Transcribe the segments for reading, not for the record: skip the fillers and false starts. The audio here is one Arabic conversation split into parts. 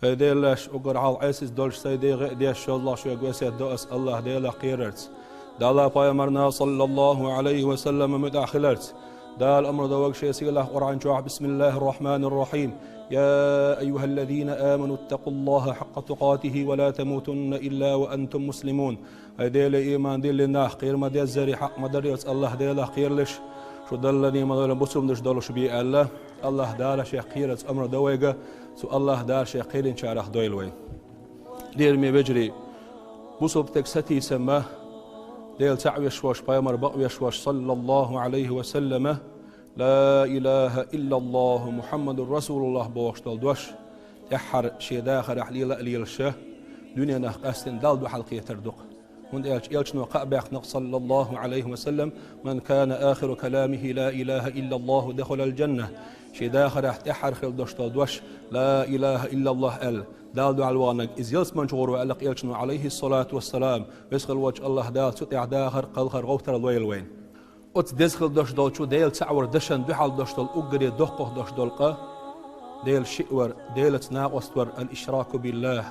هيديلاش أقر على عيسس دولش سيدي غيدي شاء الله شو يقوسي دوس الله ديلا قيرت دالا بايمرنا صلى الله عليه وسلم مداخلت دا الأمر دوق شيء سيلا قرآن جوع بسم الله الرحمن الرحيم يا أيها الذين آمنوا اتقوا الله حق تقاته ولا تموتن إلا وأنتم مسلمون هيديل إيمان ديل لناح قير ما ديل زري حق مدريوت الله ديلا قير لش شو دلني ما دول بسوم دش دولش بي الله دار شيء قيرت أمر دويقة سو الله دار شيء قير إن شاء الله دويلوي دير مي بجري بسوب تكستي سما ديل تعويش واش بايمر بقويش واش صلى الله عليه وسلم لا إله إلا الله محمد رسول الله بوشتل دوش تحر شي داخل حليل أليل الشه دنيا نقاستن دال دو حلقية تردق من إلش نوقع بيخنق صلى الله عليه وسلم من كان آخر كلامه لا إله إلا الله دخل الجنة شي داخل تحر خل دوشتل دوش لا إله إلا الله أل دال دو علوانك إز يلس منجور وألق إلش عليه الصلاة والسلام بسخل وجه الله دال تطيع داخر قلخر غوتر الويل وين أت دزخل دوش دول شو ديل تعور دشن دحال دوش دول أجري دقه دوش دولقة ديل شئور ديل تناقصور الإشراك بالله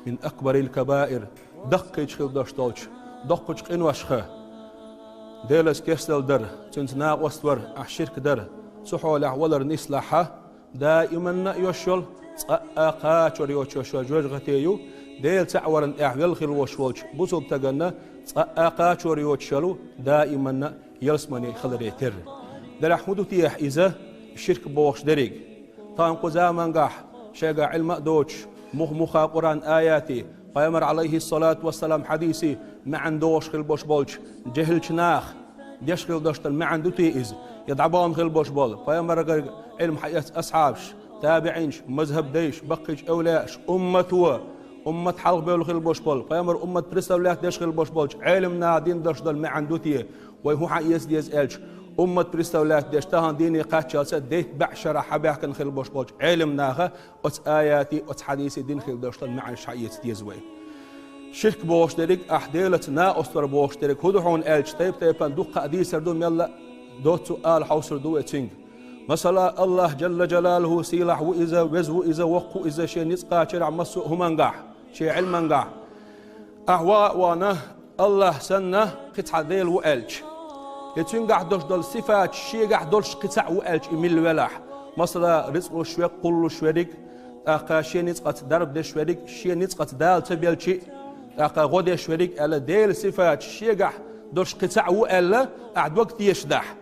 من أكبر الكبائر دقيج خل دوش دولش دقيج قنوشخه ديل سكسل در تناقصور الشرك در سحول ولر نسلحه دائما يشل أقاتور يوشوا جوجغتيو ديل تعور أعمل خل وشولش بوصل تجنا أقاتور يوشلو دائما يلسمني خلري تر در أحمدو تيح إذا الشرك بوخش دريق طان قزامان قاح شاقا علم دوش مخا قرآن آياتي قيمر عليه الصلاة والسلام حديثي ما عندوش خل بوش بولش جهل شناخ ديش خل دوشتل ما عندو تيئز يدعبان خل بوش بول قيمر علم حياة أصحابش تابعينش مذهب ديش بقيش أولاش أمة حلق بيول خل بوش بول قيمر أمة برسولات ديش خل بوش بولش علمنا دين دوشتل ما عندو تيه وهو حيس ديز إلش أمة بريستولات ديشتهان ديني قاتشالسة ديت بعشرة حباكن خل بوش بوش علم ناخا أت آياتي أت حديثي دين خل دوشتل مع الشعيت ديز وي شرك بوش دريك أحديلة نا أستر بوش دريك هدوحون إلش تيبان دوق قدي سردون يلا دوت سؤال حوصر دو اتشنج مثلا الله جل جلاله سيلح وإذا وزو إذا وقو إذا شي نسقا شرع مسو همانقاح شي علمانقاح أهواء وانا الله سنة قطع ديل وإلش يتون قاعد دوش دول صفات شي قاعد دولش قطع وإلش إميل ولاح مثلا رزق شويق قل شويريك أقا شي نسقة درب دي شويريك شي نسقة دال تبيل شي أقا غودي شويريك ألا ديل صفات شي قاعد دولش قطع وإلا أعد وقت يشدح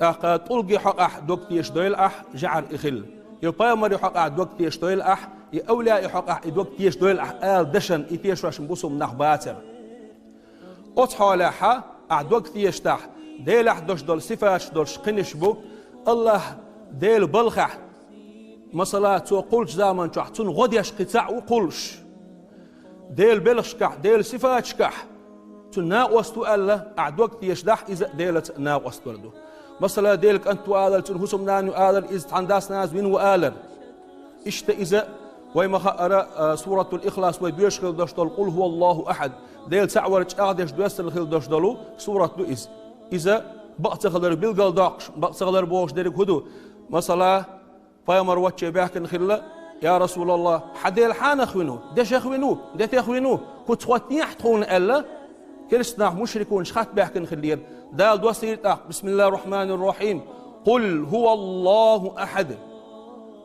أقا طلقي حق أح وقت يشدويل أح جعر إخل يبقى مري حق أعد وقت يشدويل أح يأولياء حق أح وقت يشدويل أح آل دشن إتيش واش نبوسهم نخباتر أتحالها أعد وقت يشتح ديل أحدوش دول صفاش دولش قنش بو الله ديل بلخح مثلا تو قولش زامن تحتون غديش قطع وقولش ديل بلخشكح ديل صفاتشكح تناقوستو الله أعد وقت يشدح إذا ديلت ناقوست بردو مثلا ديلك أنتو آلل تنهسم نانو آلل إذا تحنداس ناس وينو آلل إشتا إذا ويما خأرا سورة الإخلاص ويبيشغل دشتل قل هو الله أحد ديل تعورج أعدش دوستل خل دشتلو سورة دو إذا بقتغلر بالقل داقش بقتغلر بوش ديرك هدو مثلا فايمر واتشي بيحكن خلا يا رسول الله حديل حان أخوينو ديش أخوينو ديت أخوينو كنت خواتني أحتخون ألا كرسنا مشركون شخات بيحكن خلير دال دوسير بسم الله الرحمن الرحيم قل هو الله أحد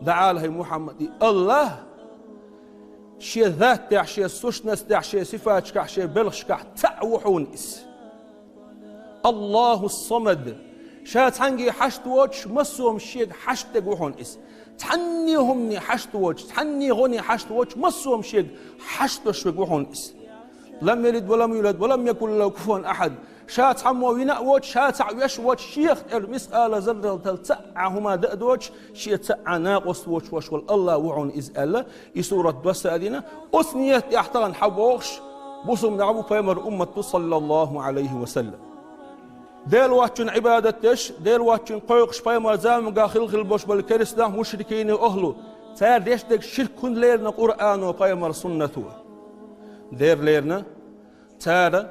دعالها محمد الله شي ذات تاع شي سوشنس تاع شي صفات كاع شي بلغش كاع تعوحون اس الله الصمد شات حنجي حشت وجه مسوم شي حشت وحون اس تحنيهم حشت وجه تحني غني حشت وجه مسوم شي حشت وحون اس لم يلد ولم يولد ولم يكن له كفوا احد شات حمو وينا وجه شات عيش وجه شيخ المسألة زر تلتعهما دأد وجه شي تع ناقص وجه وش والله وعون إزالة يسورة دوس أدينا أثنيت يحترن حبوش بصم نعبو فيمر أمة صلى الله عليه وسلم ديل واتشن عبادتش ديل واتشن قيقش فيمر زام قاخل خلبوش بالكريستان مشركين أهلو تار ديشتك شرك ليرنا قرآن وفيمر سنته دير ليرنا تار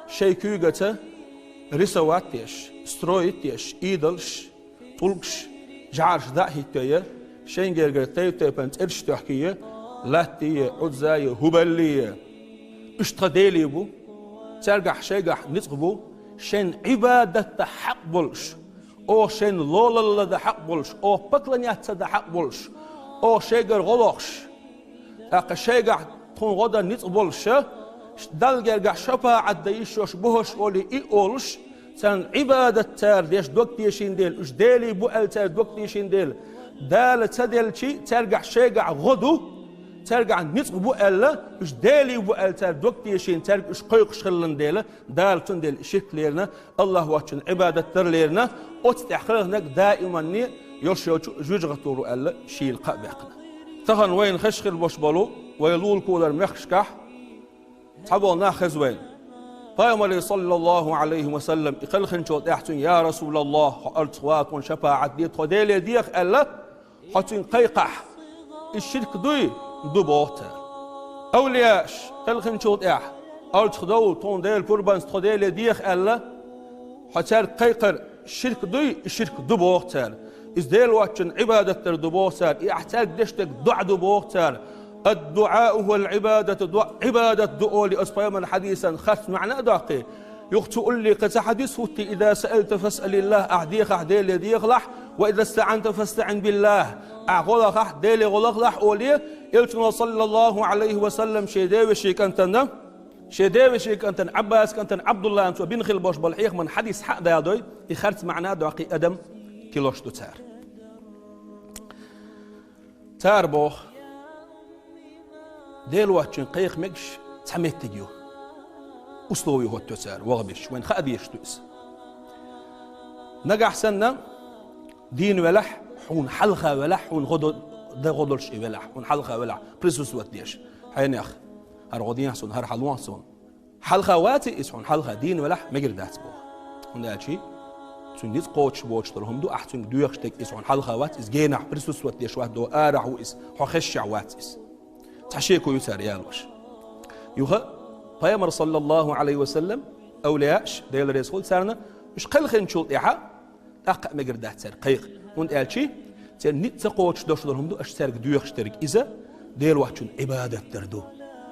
شيكوغتا رسواتيش سترويتيش ايدلش طلقش جعرش داهيتيا شينجرغر تيبان ترش تحكيه لاتية عزاية هبلية اشتديلي بو ترجع شيقح نتقبو شين عبادة حق بولش او شين لولا دا حق بولش او بطلنيات دا حق بولش او شيقر غلوش اقا شيقح تون غدا نتقبولش دلقر شفا عديشوش بوش اولي اي اولش سان عبادة تار ديش دوكتيشين ديل اش ديلي بو ال تار دوكتيشين ديل دال تدل شي ترجع شيقع غدو ترجع نتق بو ال اش ديلي بو ال تار دوكتيشين ترجع اش قيق شخلن ديل دال تندل شرك ليرنا الله واتشن عبادة تر ليرنا وتتحقرنك دائما ني يوشيو جوجغتورو ال شيل قابقنا تخن وين خشخل بوش بالو ويلول كولر مخشكح تحبو ناخذ وين فيامر صلى الله عليه وسلم يقلخن شوت احسن يا رسول الله ارتوات وشفاعة دي توديل ديخ الا حتن قيقح الشرك دوي دبوتا اولياش قلخن شوت اح ارتخدو تون ديل قربان توديل ديخ الا حتر قيقر الشرك دوي الشرك دبوتا از ديل واتشن عبادة دبوتا يحتاج دشتك دع دبوتا الدعاء هو العبادة عبادة دؤولي أصبايما حديثا خاص معنى داقي يختو لي قد حديث إذا سألت فاسأل الله أعديك أعديل يديك لح وإذا استعنت فاستعن بالله أعغلق أعديل غلق لح أولي يلتنا صلى الله عليه وسلم شيداوي شيكانتنا شيداوي شيكانتن عباس كانتن عبد الله أنتو بين خيل باش بالحيق من حديث حق دايدوي يخرت معنى داقي أدم كيلوش دو تار بوخ ديل واتشن قيق مكش تحميت تجيو أسلوي هو التسار وغبش وين خأبيش تؤس نجح سنة دين ولح حون حلقة ولح حون غدو ده غدولش ولح حون حلقة ولح بريسوس واتديش حين يا أخ هر غدين حسون هر حلوان صون حلقة واتي إس حون حلقة دين ولح مجر دات بوه هنا شيء تنديس قوتش بوتش ترهم دو أحسن دو يخشتك إس حون حلقة وات إس جينح بريسوس واتديش واحد دو آرح وإس حخشع وات إس تحشيكو يسار يالوش يوها بيامر صلى الله عليه وسلم أولياش ديال رسول سارنا مش قلخن شوط إيحاء أقع مقردات سار قيق وانت قالشي سار نتسقوش دوش درهم دو أشترك دو يخشترك إذا ديال وحشون عبادة تردو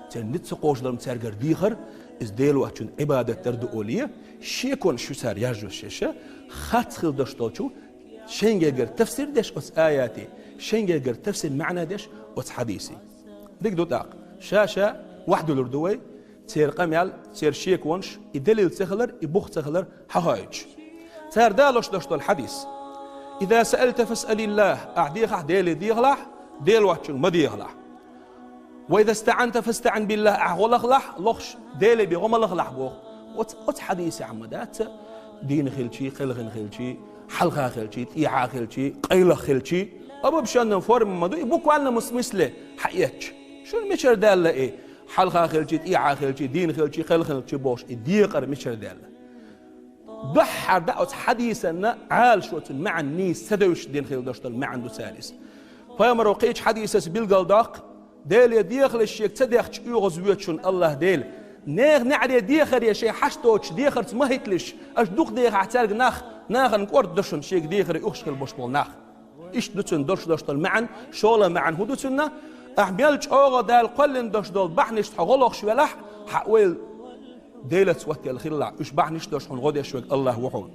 سار نتسقوش درهم سار قرديخر إز ديال وحشون عبادة تردو أولية شيكون شو سار يرجو الشيشة خاتخل دوش دوشو شنجر تفسير ديش أس آياتي شنجر تفسير معنى ديش أس حديثي ديك دو داق شاشة وحده لردوي تير قميال تير شيك ونش يدلل تخلر يبوخ تخلر حهايج تير دالوش دشتو الحديث إذا سألت فاسأل الله أعديخ ديل ديغلح ديل واتشن ما ديغلح وإذا استعنت فاستعن بالله أعغلخ لح لخش ديل بيغملخ لح بوخ وت حديث عمدات دين خلشي خلغن خلشي حلقة خلشي تيعا خلشي قيلة خلشي أبو بشان فورم مدو يبوك وانا مسمسله حياتش شو المشر دالة إيه حلقة خلشي تيعا خلشي دين خلشي خل خلشي بوش الديقر مشر دالة بحر دعوت حديثنا عال شوت مع النيس سدوش دين خل دشتل مع عنده سالس فيامر وقيتش حديثس بالقلداق ديل يديخل الشيك تديخش يغز ويتشون الله ديل نيغ نعري ديخر يا شي حشتوش ديخر ما هيتلش اش دوق ديخ اعتارق ناخ نقورد دشن شيك ديخر يخشكل بوشبول ناخ إيش دوتن دشتل معن شغله معن هدوتنا أحملش أوغا دال قلن دشتل بحنش تغلق شوالح حقول ديلت وقت الخلع إيش بحنش دشون غادي شوك الله وحون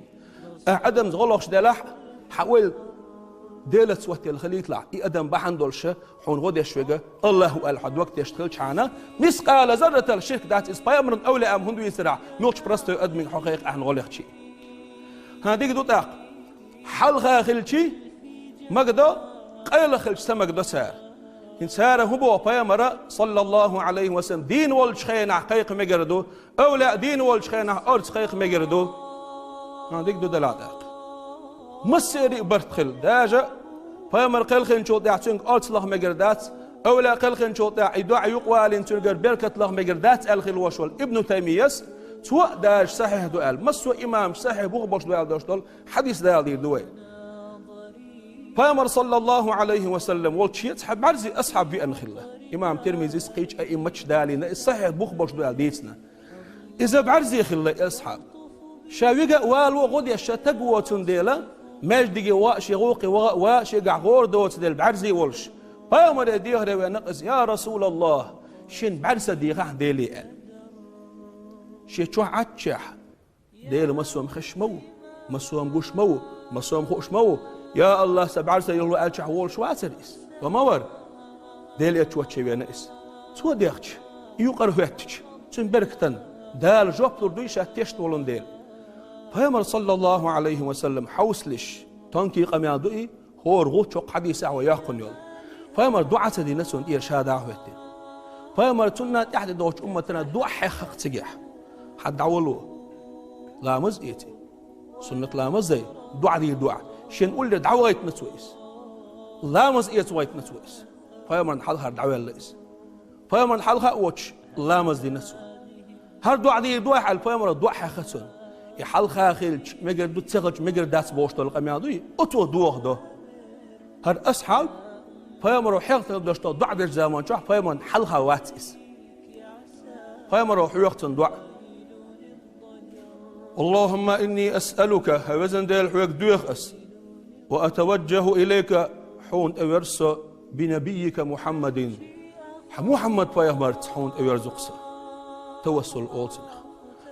عدم غلق شدالح حقول ديلت وقت الخليطلع أدم بحن دولش حون غادي شوك الله الحد وقت يشتغل شعنا مسقال ذرة الشرك دات إسبايا من أولى أم هندو يسرع نوتش برستو أدمن حقيق أحن غلق شيء هذيك دوتاق حلقة خلشي مقدو قيل خلش سمقدو سار إن سار هو بيامر صلى الله عليه وسلم دين والشخينة حقيق مقردو أو لا دين والشخينة أرض حقيق مقردو هذيك دو دلاتاق مسيري برتخل داجة بيامر قيل خلن شوط يعطينك أرض لغ مقردات أو لا قيل خلن شوط يدعى يقوى لنترقر بركة لغ مقردات الخل وشول ابن تيميس سواء داج صحيح دوال مسوا إمام صحيح بغبش دوال دوشتول حديث دوال دير دوال فامر صلى الله عليه وسلم والشيء تحب بعرزي أصحاب بأن خله إمام ترمذي سقيج أي ماتش دالينا الصحيح بغبش دوال ديتنا إذا بعرزي خله أصحاب شاويقة والو غدي الشتقوة تنديلا مجدقي واشي غوقي واشي قعغور دوت ديل بعرزي والش فيامر ديهر ونقص يا رسول الله شن بعرسة ديغه ديلي ال شي تشوح عتشح ديل مسوم خشمو مسوم قشمو مسوم خوشمو يا الله سبعرسة يلو ألشح وول شواتريس ومور ديل يتشوح شوينيس تو ديخش يقر هاتش تن بركتن دال جوبلور دويشة تشتولن ديل فيامر صلى الله عليه وسلم حوسلش تنكي قميان دوئي هور غوتشوق حديث وياقن يول فيامر دعاة دي نسون إرشاد عهوتين فيامر تنا تحت دوش أمتنا دعا حق تجيح حد عولو لامز إيتي سنة لامز زي دعا دي دعا شين قول دعوة يتنسويس لامز إيت ويتنسويس فيامر نحلها دعوة الليس فيامر نحلها أوتش لامز دي نسو هر دعا دي دعا حال فيامر دعا حقتون يحلها خيلش مجر دو تسغج مجر داس بوشتو القميان دوي أتو دوغ دو هر أصحاب فيامروا حيقتل دوشتو دع ديش زمان شوح فيامر حلها واتس فيامروا حيقتل دع اللهم إني أسألك هوزن ديل حيق دويخ أس وأتوجه إليك حون أورس بنبيك محمد محمد فيامر حون أورزقس توسل أولتنا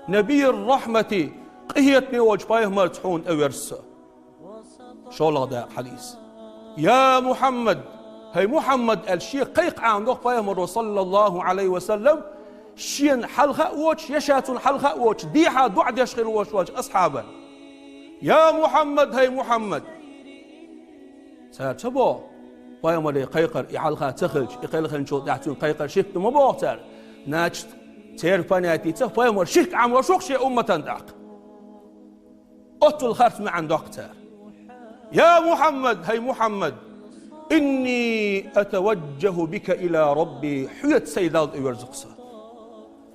نبي الرحمة قهيتني وجه فيامر حون أورس شو الله ده حديث يا محمد هي محمد الشيء قيق عن دوق فيامر صلى الله عليه وسلم شين حلقة ووش يشاتون حلقة ووش ديحة دعد يشغل ووش أصحابا يا محمد هي محمد ساتبو فيامر قيقر يحلقة تخلج يقيلخ نشو دعتون قيقر شفت مبوغتر ناجت تير فانياتي تف فيامر شك عم وشوق شيء أمة داق أطل خرط مع دكتور يا محمد هي محمد إني أتوجه بك إلى ربي حيت سيدات يرزقسا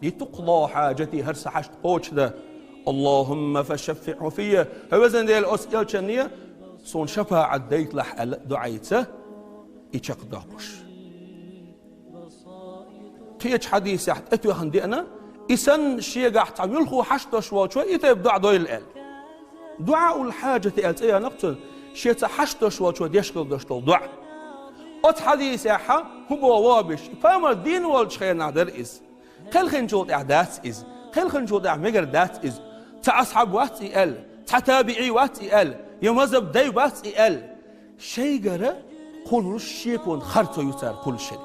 لتقضى حاجتي هرس حشت قوش ده اللهم فشفعه فيا هوزن دي الأسئلة شنية صون شفاعة ديت لح دعيته يشق داقش تيج حديث يحت اتو هندي أنا إسن شيء قاعد تعمل خو حشت شوى شوى يتبدع دويل الآل دعاء الحاجة ألتقيا نقتل شيء تحشت شوى شوى يشغل دشتل دعاء أت حديث يحا هو وابش فما الدين والش خير نادر إز خل خنجود إعداد إز خل خنجود إعمجر دات إز تعصحب وات إل تتابعي وات إل يمزب داي وات إل شيء جرى كل شيء كون خرطه يسار كل شيء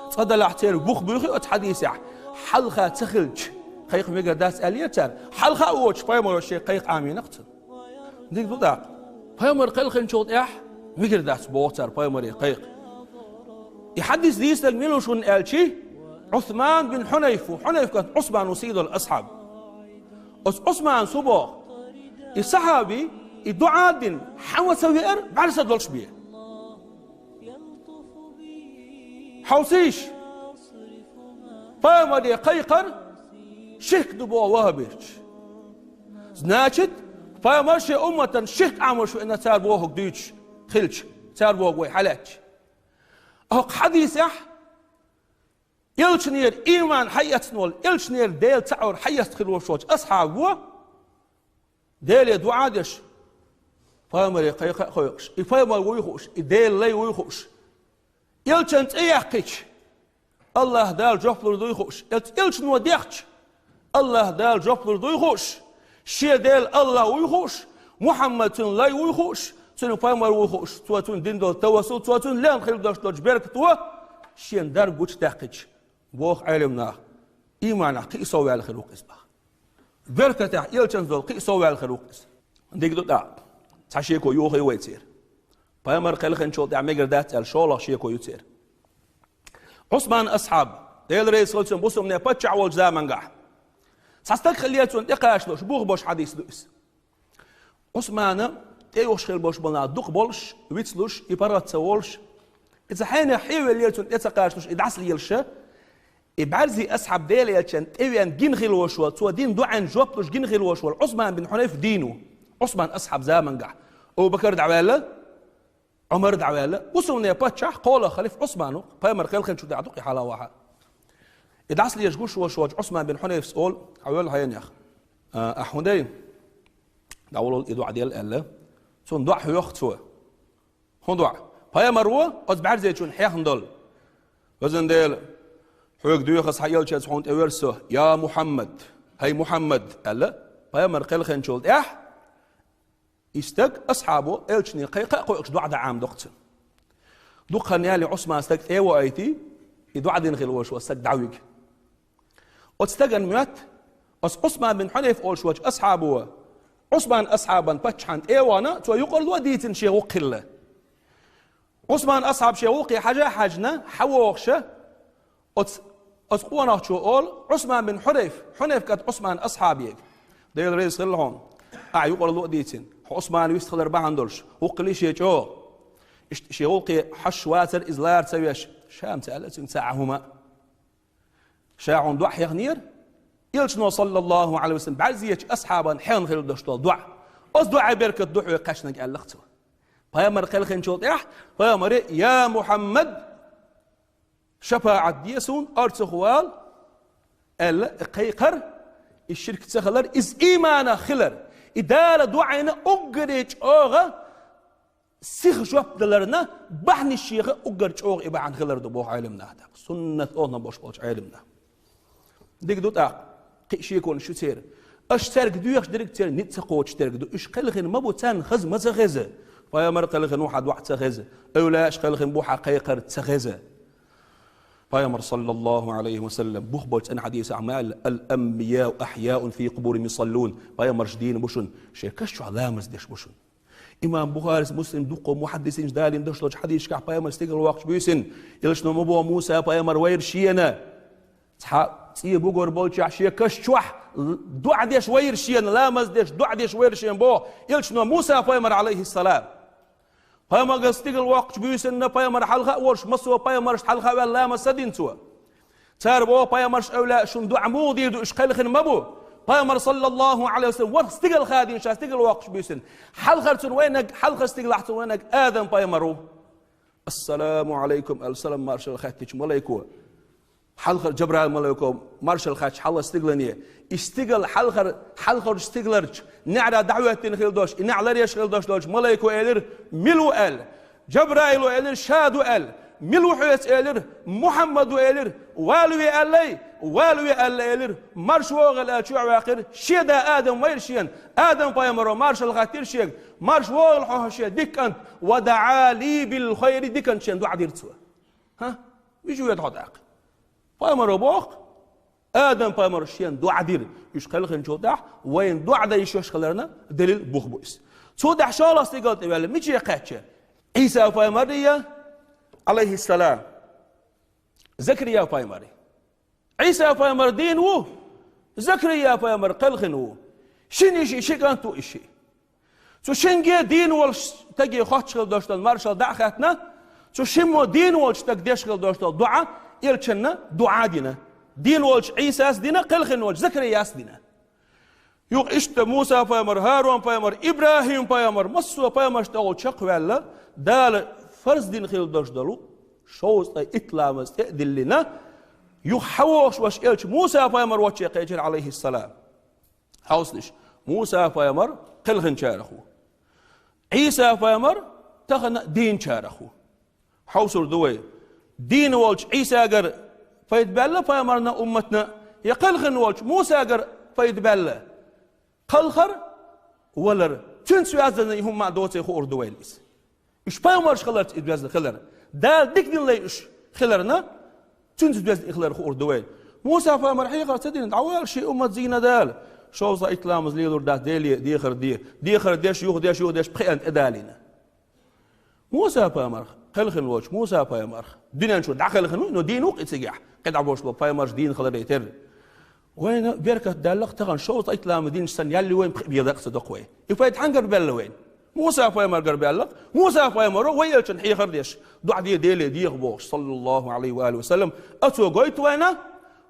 صدق الاحتيار بوخ بوخي أت حديث يح حلقة تخلج قيق مجر دات إل يتر حلقة أوش فما الشيء قيق عامي نقتل ديك دودا فيامر خل خنجود إح مجر دات بوتر فيامر قيق يحدث ديس تلميلو شون قالشي عثمان بن حنيف وحنيف كان عثمان وسيد الأصحاب عثمان صبح الصحابي الدعاء حوس وير بعد سدولش بيه حوسيش فما دي قيقر شرك دبوا وهبش زناشت فما شي أمة شرك عمر شو إنها صار بوه ديتش خلش صار بوه وحلاتش أهق حديث يح يلشنير إيمان حياتنول يلشنير ديل تعور حيات خلوه شوش أصحابه ديل يدعادش فامر يقيق خويقش يفامر ويخوش ديل لي ويخوش يلشنت إيحكيش الله دال جفلر دو يخوش يلشن وديخش الله دال جفلر دو يخوش شي ديل الله ويخوش محمد لا ويخوش تون فامر ويخوش تواتون دين دول توسل تواتون لان خير داش دوش بيرك توا شين دار قوش تحقيش بوخ علمنا إيمانا قيسوا على الخلوق إسبا بركة يلشن ذول قيسوا على الخلوق إس ديك دو دا تشيكو يوخي ويتير فامر خلخن شو دع ميجر دات الشولا شيكو يتير عثمان أصحاب ديل رئيس خلصن بوسم نه بتشع والزامن قاع ساستك خليتون دقاش لوش بوخ بوش حديث دوس عثمان تيوش خيل بوش بنا دوق بولش ويتسلوش يبرت سوولش إذا حين حيوي يلتون يتقاشلوش إدعس ليلشه إبعرزي أصحاب ديل يلشن تيوان جين خيل وشوال تو دين دوعن جوبلوش جين خيل وشوال عثمان بن حنيف دينه عثمان أصحاب زامن قاع أبو بكر دعواله عمر دعواله وصلنا باتشح قال خليف عثمانه فامر خيل خن شو دعتوقي حالا واحد إدعس لي يشقوش وشواج عثمان بن حنيف سؤال عوال هاين يا أخ أحمدين دعولوا الإدعاء ديال الله سون دع يخت سوا هون دع Payamar az barze için heyhandol. Özün değil. Hüyük düyüğüz hayalçız hont everso. Ya Muhammed. Hey Muhammed. Allah. Payamar qelxen çold. İstek ashabu elçini qayqa qoyuq duada am doqtın. Duqan yali Osman istek ewa ayti. يدعى دين غير وش وسك دعويك وتستجن مات عثمان بن حنيف أول شوج أصحابه عثمان أصحابا بتشحن إيوانا تو يقول وديتن شيء وقلة عثمان أصحاب شيء وقي حاجة حاجنا حووخشة أتقوانا شو أول عثمان بن حنيف كات عثمان أصحابيك ده الرئيس لهم يقول وديتن عثمان يستخدر بعندلش وقلي شيء جو شيء وقي حشواتر إزلار تسويش شام سألت ساعهما شاعون دع يغنير يلشنو صلى الله عليه وسلم بعزية أصحابا حين خير دشتول دع أصدع بركة دع قشنك ألقته فيامر خلخن شوط فيامر يا محمد شفاعة ديسون أرتخوال القيقر الشرك تخلر إز إيمانا خلر إدالة دعينا أقريج أوغا سيخ جوابدلرنا بحني الشيخ أقرج أوغ إبا عن خلر دبوح علمنا هذا سنة أوغنا بوش علمنا ديك دوت قيش يكون شو تير أشترك دويخ درك تير نتسقو تشترك دو إش قلخن ما بو تان خز ما تخزه فيا مر قلخن واحد تخزه أولا إش قلخن بوحا قيقر تخزه فيا مر صلى الله عليه وسلم بوخ بولت أنا حديث أعمال الأنبياء أحياء في قبورهم يصلون فيا مر جدين بوشن شيكشو علامز ديش بوشن إمام بخاري مسلم دقوا محدثين جدالين دشلوج حديث كح بيامر استيقل الوقت بيسن يلشنو مبوا موسى بيامر وير شينا تي بوغور بولش عشيه كشوح دع ديش وير شينا لا مزدش دع ديش وير شين بو يلشنو موسى بيامر عليه السلام بيامر استيقل الوقت بيسن بيامر حلقه ورش مسوا بيامر حلقه ولا مسدين سوا تار بو بيامر اولا شن دع مودي اش قلخن مبو بيامر صلى الله عليه وسلم ور استقل خادين شا استقل واقش بيسن حلقة وينك حلقة استقلعت وينك آدم بيامرو السلام عليكم السلام مارشال خاتش ملايكو حلقة جبرائيل ملايكو مارشال خاتش حلا استقلنيه استقل حلقة استقلرج نعرى دعوة خيل دوش نعلر يشغل دوش ملايكو إلر ملو ال جبرائيل إلر شادو ال ملو حيس إلر محمد إلر والوي والوي إلر مرش وغل أشوع واقر شيدا آدم ويرشين آدم بيامرو مارش الغاتير شيك مارش وغل حوشي ديك أنت ودعا لي بالخير ديك أنت شين دعا ديرتوا ها بيجوا يدعو داق بيامرو بوق آدم بيامرو شين دعا دير يشخل خنجو دع وين دعا دا يشوش خلرنا دليل بوخ بويس تو دع شاء استيقظت ولا ميجي قاتشه عيسى بيامرية عليه السلام زكريا بيامري عيسى بيامر دين وو زكريا بيامر قلخن وو شني شي كانتو إشي تو شنجي دين والش تجي خاتشل دوشتل مارشال دعختنا تو شمو دين والش تك ديشل دوشتل دعاء يلشنا دعاء دينا دين والش عيسى دينا قلخن والش زكريا دينا يوق إشت موسى بيامر هارون بيامر إبراهيم بيامر مصو بيامر شتاو شق ولا دال فرز دين خيل دوشتلو شوز إطلامز تأدلنا يحوش وش إلش موسى بيامر وش يقيجر عليه السلام حوصلش موسى بيامر قلغن شارخو عيسى بيامر تغنى دين شارخو حوصل دوي دين والش عيسى قر فيتبالله بيامرنا أمتنا يقلغن والش موسى قر فيتبالله قلخر ولر تنسو يازدنا يهم مع دوتي خور دويليس إش بيامرش خلرت إدبازل خلر دال ديك دين ليش خلرنا تنسو بيز إخلار خور دويل موسى فامر حقيقة تدين عوال شيء أمة زينة دال شوزا إطلامز ليلور داس ديلي ديخر ديش يوخ ديش بقيانت إدالينا موسى فامر خلخن الوش موسى فامر دينا نشو دع خلخن إنه دينوق إتسجح قد عبوش لو فامر دين خلر يتر وين بيركة دالق تغن شوزا إطلام دين سن يالي وين بيضاق صدقوي يفايت حنقر بلا وين موسى فايمر قربالك موسى فايمر ويلشن حيخر ديش دع ديلي ديغ بوش صلى الله عليه وآله وسلم أتو قويت وينا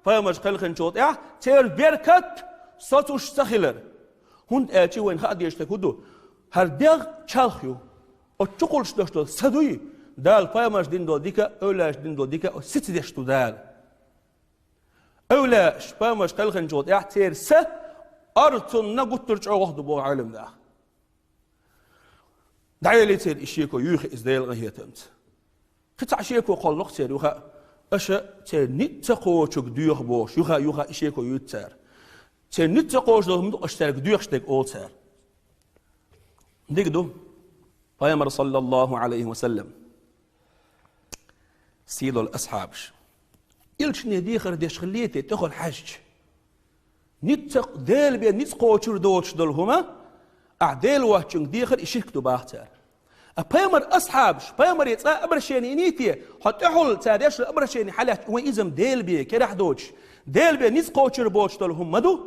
فايمر خلخن شوط تير بيركت ساتوش سخيلر هند آتي وين خاد يشتكودو هر ديغ چالخيو او چقولش داشتو سدوي دال فايمر دين دو ديكا اولاش دين دو ديكا او ست ديشتو دال اولاش فايمر خلخن شوط تير سه أرتن نقطر چوغ دو بو علم ده دعيلي تير إشيكو يوخ إزديل غيتمت قطع شيكو قلق تير يوخا أشا تير نتقو تشوك ديوخ بوش يوخا إشيكو يوتر تير نتقو شدو أشترك ديوخ شتك أولتر ديك دو پیامبر صلى الله عليه وسلم سيد الأصحابش إلش نديخر ديش خليتي تخل حج نتق ديل بيا نتقو تشور دوش دول هما أعديل وحشنك ديخر إشيكتو باختر پیامبر أصحابش پیامبر يتسا أبرشيني نيتي حتى حل تاديش أبرشيني حالات وين إزم ديل بيا كراح دوش ديل بيا نتقو تشور بوش دول هما دو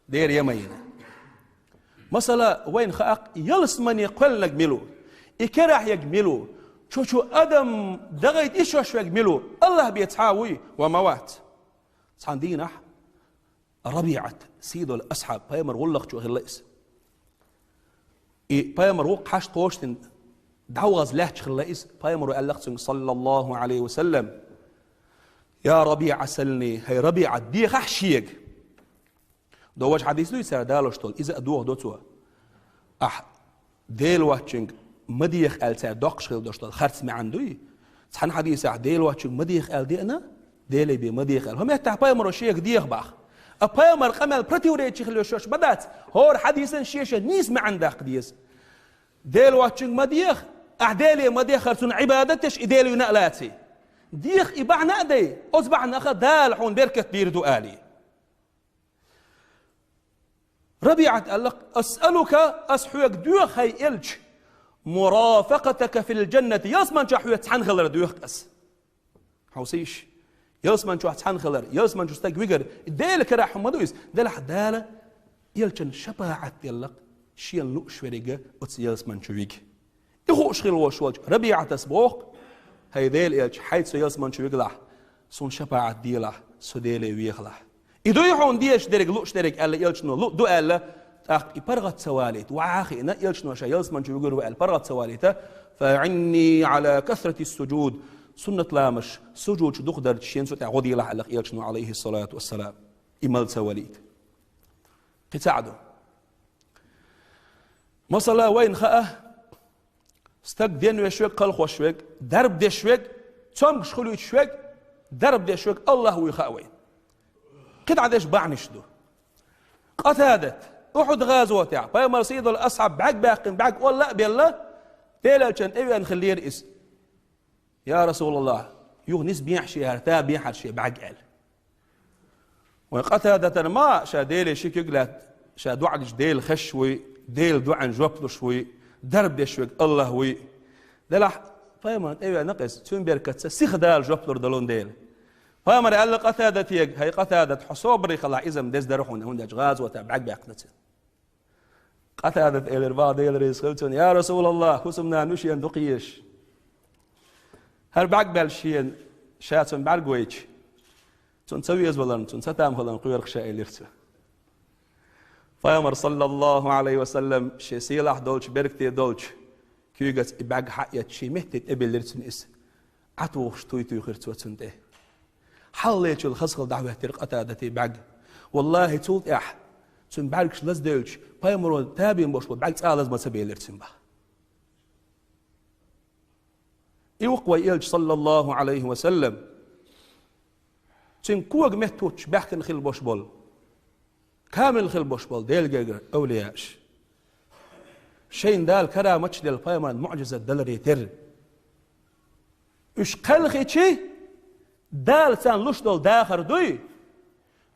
دير يمينه مثلا وين خاق يلس من يقل نجملو إكراح يجملو شو أدم دغيت إيش يجملو الله بيتحاوي وموات صندينا ربيعة سيد الأصحاب بيمر والله شو هالليس بيمر وق حش قوشتن دعوز لهش خليس بيمر قال صلى الله عليه وسلم يا ربيعة سلني هي ربيعة دي خشيق دوج حديث لو يسار دالوش طول إذا أدوه دوتوا ديل واتشنج مديخ آل سار دوقش خيل دوش طول خرس معندوي تحن حديث ديل واتشنج مديخ آل دي أنا ديل بي مديخ آل هم يتح بايمر وشيك ديخ باخ بايمر قمل برتي وريت شيخ لوشوش بدات هور حديثا شيشة نيس ما عندك ديس ديل واتشنج مديخ أعديلي مديخ خرسون عبادتش إديلي ونقلاتي ديخ إبعنا دي أصبعنا أخذ دال حون بركة بيردو آلي ربيعة قال لك أسألك أسحوك دوخ هاي إلج مرافقتك في الجنة يسمن شحوية تحن خلر دوخ أس حوسيش يسمن شو تحن خلر يسمن شو استاق ويقر ديلك راح مدويس ديلح دالة يلجن شباعة يلق شيل نقش ورقة أتس يسمن شو ويق إخو أشغل وشوالج ربيعة تسبوق هاي ديل إلج حيث يسمن شو ويقلح سون شباعة ديلح سو ديلي ويقلح إذا يحون ديش درج لوش درج قال يلشنو لو دو قال يبرغت سواليت وعاخي إن يلشنو شيء يلسمن شو يقولوا قال برغت سواليته فعني على كثرة السجود سنة لامش سجود شو دقدر تشين سو تعودي له على يلشنو عليه الصلاة والسلام إمال سواليت قتعدو مثلا وين خاء استق دين وشوك قل خوشوك درب دشوك تم شخلو شوك درب دشوك الله ويخاوين كده عداش بعنش دو قتادت أحد غازوة تاع بايمر سيد الأصحاب بعق باقين بعق والله بالله تيلا كان تبي نخليه رئيس يا رسول الله يغنس بيحشي هرتا بيحشي بعق قال وقتادت ما شا ديل شيك يقلت شا دوعج ديل خشوي ديل دوعن جوبلو شوي درب دي شوي الله وي دلح بايمر تبي نقص تون بيركت سيخ دال جوبلو دلون ديل فامر قال قتادت يج هي قتادت حصوبري خلا إذا مدز درحون هون غاز وتبعك بعقدته قتادت إلى بعض يلريس قلتون يا رسول الله خصمنا نشين دقيش هر بعق بالشين شاتون بعقويش تون تسوي زبلن تون ستام خلنا قيرق شيء لرته فامر صلى الله عليه وسلم شي سيلاح دولش بركتي دولش كيجت بعق حقيت شي مهتت ابل لرتن اس عطوش تويتو خرتوتن ده حليت الخسخل دعوة قتادتي بعد والله تقول إح تون بعركش لزدلش بايمرو تابين بوش بعد لازم ما تبي لرتن به يوقوى إلج صلى الله عليه وسلم تون كوغ مهتوش بحكن خل بوش بول كامل خل بوش بول ديل جيجر أولياش شين دال كرامتش ديال بايمر معجزة دلري تر إيش قلقي شي دال سان لوش دول داخر دوي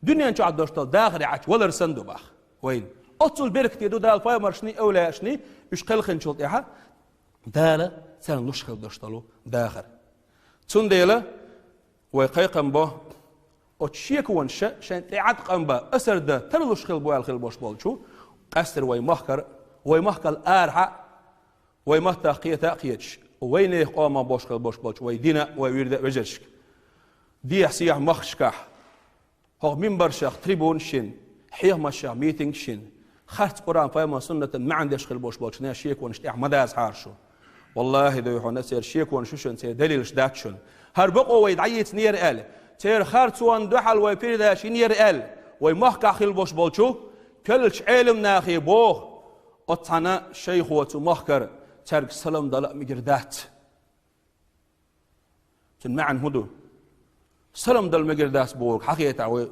دنيا نشو عدوش دول داخر يعش ولا رسندو باخ وين أطول بركتي دو دال بايمر شني أولا شني إيش قلقي نشوط إيها دال سان لوش خلدوش دولو داخر تون ديلا ويقيقن بو أتشيك ونشا شان تعاد قنبا أسر دا ترلوش خلبو الخلبوش بولشو قستر ويمحكر آرحة ويمحتا قيتا قيتش وين يقوم بوش خلبوش بولش ويدينا ويرد وجرشك دي سياح مخشكح هو منبر شيخ تريبون شين حيه مشا ميتينغ شين خرت قران فايما سنة ما عندش خلبوش بولش نا شيك ونشتي مداز حارشو والله ذو يحون سير شيك ونشوشن سير دليل شداتشن هربقوا ويدعيت نير ال تير خرت وان دحل ويبيردا شنير ال ويمحكا خلبوش بولشو كلش علم ناخي بوخ أطعنا شيخ وتمخكر ترك سلام دلا مجردات تنمعن هدو سلام دل مجردات بوق حقيقة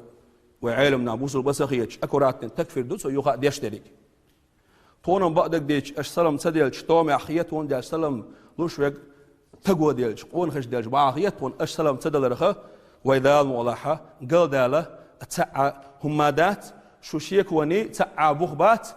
وعالمنا بوصل بسخيتش أكورات تكفير دوس ويوقع ديشتريك طونا بعدك ديش أش سلام سديلش طوم أخيات وان ديش سلام لوشوك تقوى ديلش قون خش ديلش باخيات وان أش سلام سدل رخا وإذا المولاحة قل دالة تسعى همادات شو شيك وني تسعى بوخبات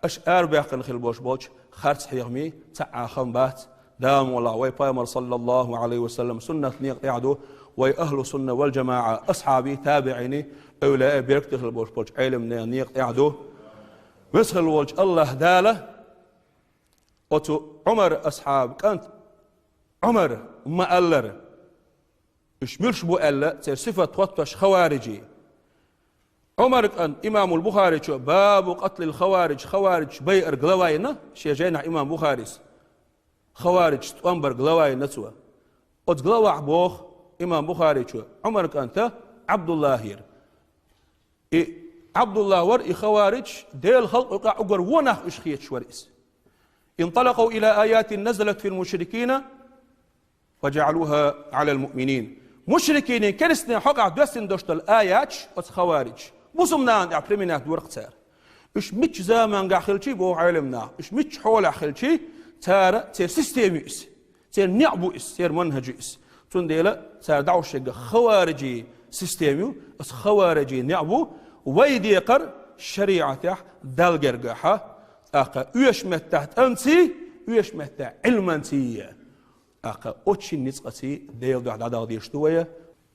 أش أربع نخيل بوش بوش خارج حيغمي تسعى خمبات دام والله وي بايمر صلى الله عليه وسلم سنة نيق يعدو وي أهل السنة والجماعة أصحابي تابعيني أولا بيركتخ البوش بوش علم نيق يعدو مسخ الوجه الله داله أتو عمر أصحاب كانت عمر ما ألر إشمرش بو ألا تير صفة توتش خوارجي عمر كان إمام البخاري باب قتل الخوارج خوارج بيئر قلواينا شيجينا إمام بخاريس خوارج تنبر قلواينا توا أتقلوا بوخ إمام بخاري عمر كانت عبد الله هير عبد الله ور خوارج ديل خلق وقع أقر ونخ إشخيت شوريس انطلقوا إلى آيات نزلت في المشركين وجعلوها على المؤمنين مشركين كرسنا حقع دوسن دوشت الآيات خوارج بوسمنا أعلمنا دور قتار إش مش زمان قاخلشي بو علمنا إش مش حول أخلشي تار تير سيستيميس تير نعبوس تير منهجيس تنديلا تار دعوش خوارجي سيستيميو اس خوارجي نعبو ويدي قر شريعته دلقرقها أقا ويشمت تحت أنتي ويشمت تحت علمانتي أقا أتشي نسقتي ديل دعد عدال ديشتوية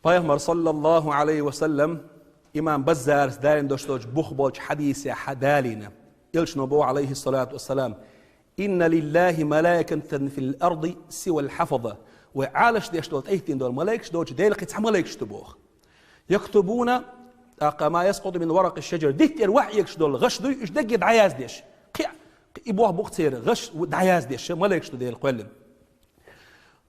بايهمر صلى الله عليه وسلم إمام بزار دارين دوشتوج بخبوج حديث حدالنا إلش نبو عليه الصلاة والسلام إن لله ملائكة في الأرض سوى الحفظة وعالش ديشتوت أيتين دول ملايكش دوج ديل قيت ملايكش تبوخ يكتبون ما يسقط من ورق الشجر ديت الوحي يكشدول غش دوي اش دقي دعياز ديش يبوه بوقتير غش دعياز ديش ما ليكش ديال القلم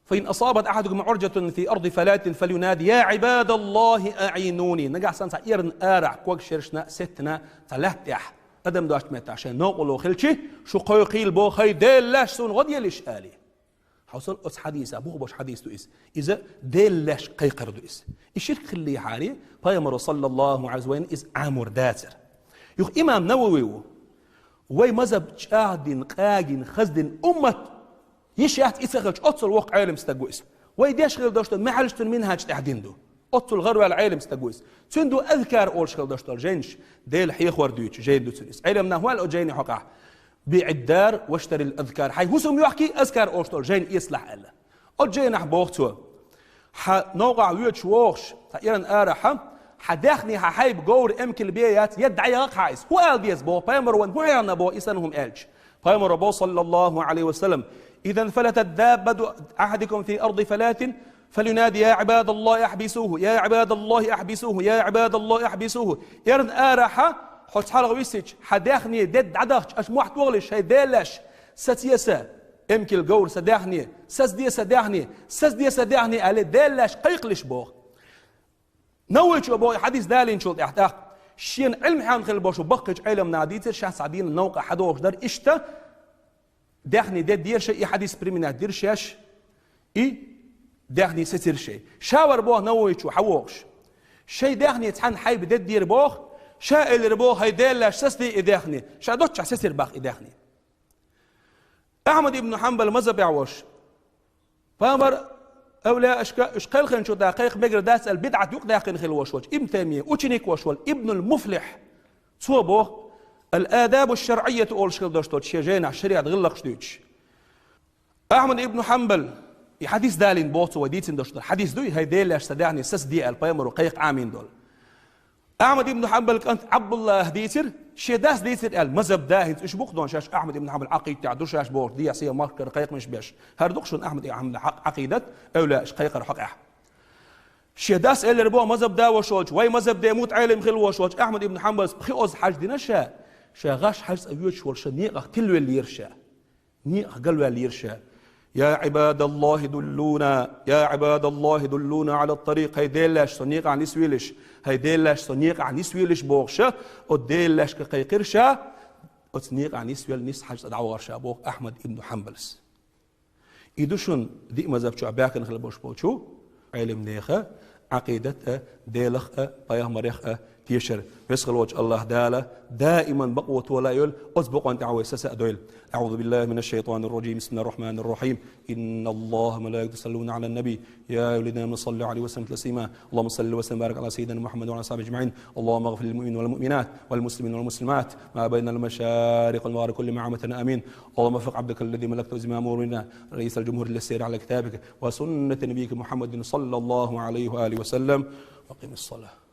فإن أصابت أحدكم عرجة في أرض فلات فلينادي يا عباد الله أعينوني نقع سانسا إيرن آرع كوك شرشنا ستنا تلاتح أدم داشت متى عشان نوقلو خلشي شو قيل بو خي ديل لاش سون غدي ليش آلي حوصل أس حديث أبوه باش حديث دوئس إذا ديل لاش قيقر دوئس الشرك خلي حالي بايمر صلى الله عليه وسلم إز عامر داتر يخ إمام نووي وي مذهب قاعدين قاعدين خزدين أمة يشيحت إسخلش أتصل وق عالم استقويس وي ديشغل دوشتل ما حلشتن منهاج تحدين دو أتصل غروا العالم استقويس تندو أذكار أول شغل دوشتل جينش ديل حيخ وردويتش جيد دو تنس علمنا هو الأجيني حقا بيع الدار واشتري الأذكار حي هسم يحكي أذكار أوشتل جين يصلح ألا أجين أحبوختوا نوقع ويتش ووخش تأيرن آرحة حداخني ححيب جور امكل بيات يدعي قايس هو قال ديز بو بايمر وان هو يانا بو إسانهم ألج بايمر بو صلى الله عليه وسلم إذا فلتت دابة أحدكم في أرض فلات فلينادي يا عباد الله احبسوه يا عباد الله احبسوه يا عباد الله احبسوه يرن آرحة حوش حلق ويسيج حداخني دد عداخش أش موحت وغلش هاي ديلاش ستيسا امكل جور سداخني سدي سداخني سدي سداخني على ديلاش قيقلش بوخ نوي شو بوي حديث دالين شو احتاج شين علم حان خل بوشو بقج علم ناديتر شاه سعدين النوقع حدوش دار اشتا داخني دير دير شيء حديث بريمينات دير شاش داخني ستر شيء شاور بوه نوي شو حووش شيء داخني تحن حي بدد دير بوخ شائل ربوه هاي ديلاش سسدي داخني شا دوتش سسر باخ داخني أحمد بن حنبل مذهب يعوش فامر أولا أشقال خنشو دقيق بقر داس البدعة يقدر خنخل وشوش ابن تيمية وشنيك وشول ابن المفلح صوبه الآداب الشرعية أول شكل دوشتوش شيجينا الشريعة غلق شدوش أحمد بن حنبل حديث دالين بوتو وديتين دوشتوش حديث دوي هاي ديلاش سدعني سس دي البايمر وقيق عامين دول أحمد بن حنبل كانت عبد الله ديتر شيداس ديتر المذهب داهن إيش بوقدون شاش أحمد بن حنبل عقيدة تعدو شاش بور دي سيا ماركر قيق مش بيش هردوقشون أحمد بن حنبل عقيدة أو لا إيش قيقر حق شيداس اللي ربوه مذهب دا وشوج وي مذهب دا يموت عالم خل وشوج أحمد بن حنبل بخيوز حاج دينا شا غاش حاج أيوش شول نيقة تلو اللي يرشا نيقة قلوا اللي يرشا يا عباد الله دلونا يا عباد الله دلونا على الطريق هاي ديلاش صنيق عن يسويلش هاي ديلاش صنيق عن يسويلش بوغشا وديلاش كقيقرشا وصنيق عن يسويل نيس حاج أدعوارشا بوغ أحمد بن حنبلس إدوشن دي مذهب شو أباكن خل بوش بوشو علم نيخة عقيدة ديلخ بيامريخ تيشر يسخل وجه الله داله دائما بقوة ولا يل أسبق أن تعوي سسأدويل. أعوذ بالله من الشيطان الرجيم. بسم الله الرحمن الرحيم. إن الله ملائكته يصلون على النبي يا أيها الذين آمنوا صلوا عليه وسلموا تسليما. اللهم صل وسلم وبارك على سيدنا محمد وعلى أصحابه أجمعين. اللهم اغفر للمؤمنين والمؤمنات والمسلمين والمسلمات ما بين المشارق والمغارب كل ما عامتنا آمين. اللهم وفق عبدك الذي ملكته زمام أمورنا رئيس الجمهور للسير على كتابك وسنة نبيك محمد صلى الله عليه وآله وسلم. وقم الصلاة.